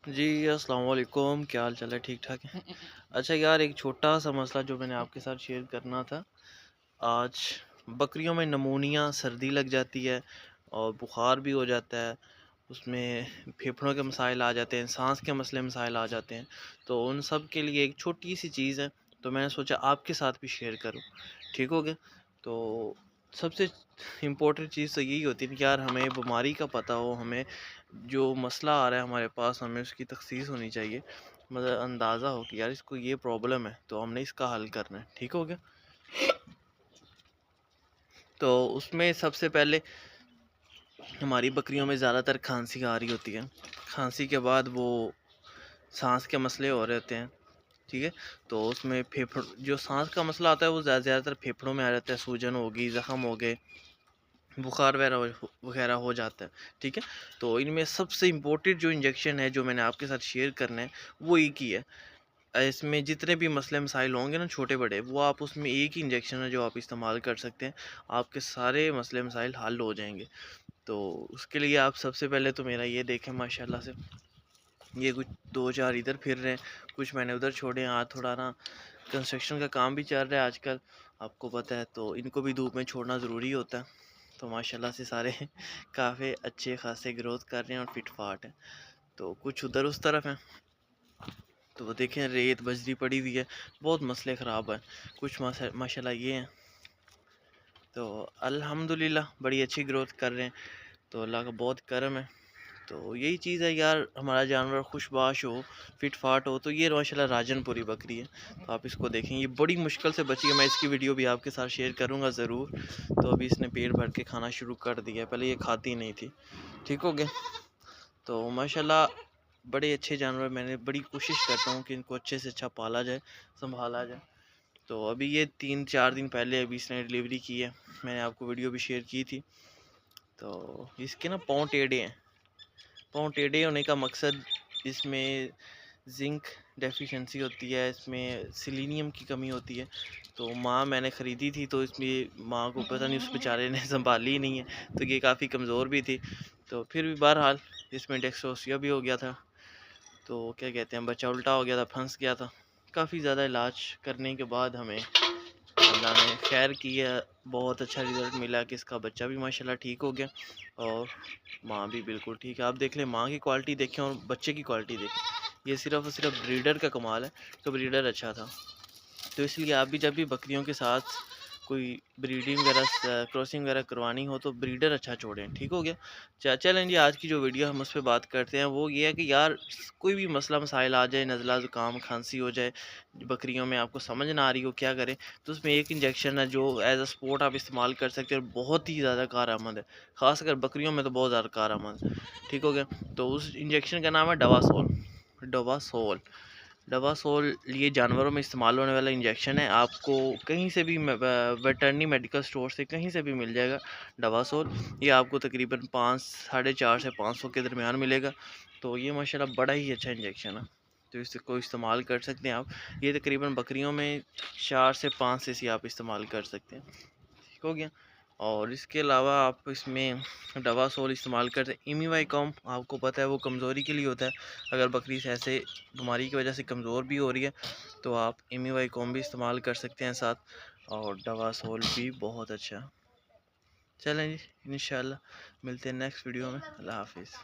जी, अस्सलाम वालेकुम, क्या हाल चाल है? ठीक ठाक है? अच्छा यार, एक छोटा सा मसला जो मैंने आपके साथ शेयर करना था। आज बकरियों में नमूनिया, सर्दी लग जाती है और बुखार भी हो जाता है। उसमें फेफड़ों के मसाइल आ जाते हैं, सांस के मसले मसाइल आ जाते हैं। तो उन सब के लिए एक छोटी सी चीज़ है, तो मैंने सोचा आपके साथ भी शेयर करूँ। ठीक हो गया? तो सबसे इम्पोर्टेंट चीज़ तो यही होती है कि यार हमें बीमारी का पता हो, हमें जो मसला आ रहा है हमारे पास, हमें उसकी तख़सीस होनी चाहिए। मतलब अंदाज़ा हो कि यार इसको ये प्रॉब्लम है, तो हमने इसका हल करना है। ठीक हो गया? तो उसमें सबसे पहले हमारी बकरियों में ज़्यादातर खांसी आ रही होती है। खांसी के बाद वो सांस के मसले हो रहे होते हैं। ठीक है? तो उसमें फेफड़ जो सांस का मसला आता है वो ज़्यादातर फेफड़ों में आ जाता है। सूजन होगी, ज़ख्म हो गए, बुखार वगैरह हो जाता है। ठीक है? तो इनमें सबसे इम्पोर्टेंट जो इंजेक्शन है, जो मैंने आपके साथ शेयर करना है, वो एक ही है। इसमें जितने भी मसले मसाइल होंगे ना छोटे बड़े, वो आप उसमें एक ही इंजेक्शन है जो आप इस्तेमाल कर सकते हैं। आपके सारे मसले मसाइल हल हो जाएंगे। तो उसके लिए आप सबसे पहले तो मेरा ये देखें, माशाल्लाह से ये कुछ दो चार इधर फिर रहे हैं, कुछ मैंने उधर छोड़े हैं। आज थोड़ा ना कंस्ट्रक्शन का काम भी चल रहा है आजकल, आपको पता है, तो इनको भी धूप में छोड़ना ज़रूरी होता है। तो माशाल्लाह से सारे काफ़ी अच्छे खासे ग्रोथ कर रहे हैं और फिट फाट हैं। तो कुछ उधर उस तरफ हैं, तो वो देखें रेत बजरी पड़ी हुई है, बहुत मसले ख़राब हैं। कुछ माशाल्लाह ये हैं, तो अल्हम्दुलिल्लाह बड़ी अच्छी ग्रोथ कर रहे हैं। तो अल्लाह का बहुत करम है। तो यही चीज़ है यार, हमारा जानवर खुशबाश हो, फिट फाट हो। तो ये माशाल्लाह राजनपुरी बकरी है, तो आप इसको देखें, ये बड़ी मुश्किल से बची है। मैं इसकी वीडियो भी आपके साथ शेयर करूंगा ज़रूर। तो अभी इसने पेट भर के खाना शुरू कर दिया है, पहले ये खाती नहीं थी। ठीक हो गया? तो माशाल्लाह बड़े अच्छे जानवर, मैंने बड़ी कोशिश करता हूँ कि इनको अच्छे से अच्छा पाला जाए, संभाला जाए। तो अभी ये 3-4 दिन पहले अभी इसने डिलीवरी की है, मैंने आपको वीडियो भी शेयर की थी। तो इसके ना पाँव टेढ़े हैं। पाँव टेढ़े होने का मकसद, इसमें ज़िंक डेफिशिएंसी होती है, इसमें सेलेनियम की कमी होती है। तो माँ मैंने ख़रीदी थी, तो इसमें माँ को पता नहीं उस बेचारे ने संभाली ही नहीं है, तो ये काफ़ी कमज़ोर भी थी। तो फिर भी बहरहाल इसमें डेक्सोसिया भी हो गया था, तो क्या कहते हैं, बच्चा उल्टा हो गया था, फंस गया था। काफ़ी ज़्यादा इलाज करने के बाद हमें अल्लाह ने खैर की है, बहुत अच्छा रिज़ल्ट मिला कि इसका बच्चा भी माशाल्लाह ठीक हो गया और माँ भी बिल्कुल ठीक है। आप देख लें, माँ की क्वालिटी देखें और बच्चे की क्वालिटी देखें, ये सिर्फ़ और सिर्फ ब्रीडर का कमाल है, तो ब्रीडर अच्छा था। तो इसलिए आप भी जब भी बकरियों के साथ कोई ब्रीडिंग वगैरह क्रॉसिंग वगैरह करवानी हो, तो ब्रीडर अच्छा छोड़ें। ठीक हो गया? चलें जी, आज की जो वीडियो हम उस पे बात करते हैं, वो ये है कि यार कोई भी मसला मसाइल आ जाए, नज़ला ज़ुकाम खांसी हो जाए बकरियों में, आपको समझ ना आ रही हो क्या करें, तो उसमें एक इंजेक्शन है जो एज अ स्पोर्ट आप इस्तेमाल कर सकते हैं और बहुत ही ज़्यादा कारआमद है। ख़ासकर बकरियों में तो बहुत ज़्यादा कारआमद है। ठीक हो गया? तो उस इंजेक्शन का नाम है डवासोल। डवासोल डवासोल ये जानवरों में इस्तेमाल होने वाला इंजेक्शन है। आपको कहीं से भी वेटरनरी मेडिकल स्टोर से कहीं से भी मिल जाएगा डवासोल। ये आपको तकरीबन 5 साढ़े 4 से 500 के दरमियान मिलेगा। तो ये माशाल्लाह बड़ा ही अच्छा इंजेक्शन है, तो इसको इस्तेमाल कर सकते हैं आप। ये तकरीबन बकरियों में 4 से 5 सीसी आप इस्तेमाल कर सकते हैं। ठीक हो गया? और इसके अलावा आप इसमें डवासोल इस्तेमाल करते हैं। इमीवाइकॉम आपको पता है वो कमज़ोरी के लिए होता है। अगर बकरी से ऐसे बीमारी की वजह से कमज़ोर भी हो रही है, तो आप इमीवाइकॉम भी इस्तेमाल कर सकते हैं साथ, और डवासोल भी बहुत अच्छा। चलें जी, इंशाल्लाह मिलते हैं नेक्स्ट वीडियो में। अल्लाह हाफिज़।